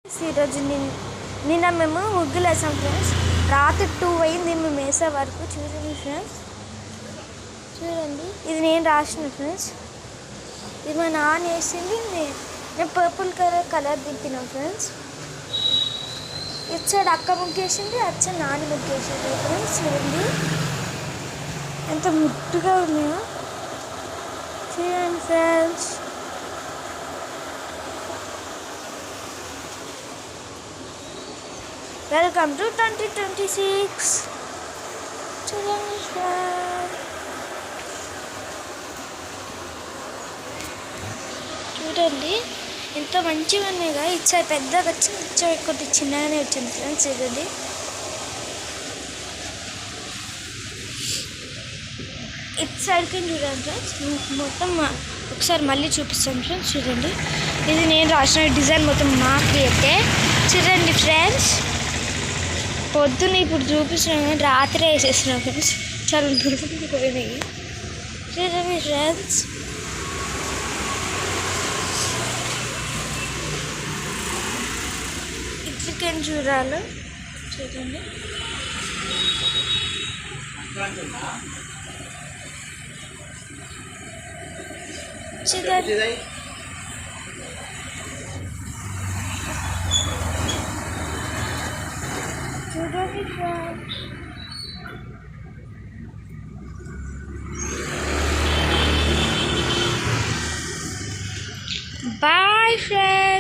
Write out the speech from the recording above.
ఈరోజు నిన్న మేము ముగ్గులు వేసాం ఫ్రెండ్స్. రాత్రి 2 అయింది మేము వేసే వరకు. చూడండి ఫ్రెండ్స్, చూడండి ఇది నేను రాసిన ఫ్రెండ్స్. ఇది మా నాన్న వేసింది, నేను పర్పుల్ కలర్ దింపినాం ఫ్రెండ్స్. ఇటు సైడ్ అక్క ముగ్గేసింది, అటు సైడ్ నాన్న ముగ్గేసింది ఫ్రెండ్స్. చూడండి ఎంత ముద్దుగా ఉన్నాయో చూడండి ఫ్రెండ్స్. Welcome to 2026. చూడండి ఎంత మంచిగా ఉన్నాయి కదా. ఇచ్చారు పెద్దగా వచ్చింది, ఇచ్చారు కొద్ది చిన్నగానే వచ్చింది ఫ్రెండ్స్. చూడండి ఇటు సైడ్కి చూడండి ఫ్రెండ్స్. మొత్తం ఒకసారి మళ్ళీ చూపిస్తాను ఫ్రెండ్స్. చూడండి ఇది నేను రాసిన డిజైన్ మొత్తం మా క్రియేటే. చూడండి ఫ్రెండ్స్, పొద్దున్న ఇప్పుడు చూపిస్తున్నాను, రాత్రి వేసేస్తున్నాం ఫ్రెండ్స్. చాలా దూరం పోయినాయి. చూడండి ఫ్రెండ్స్, చికెన్ చూడాలి. చూడండి చూడండి చూడండి ఫ్రెండ్స్. Bye friends.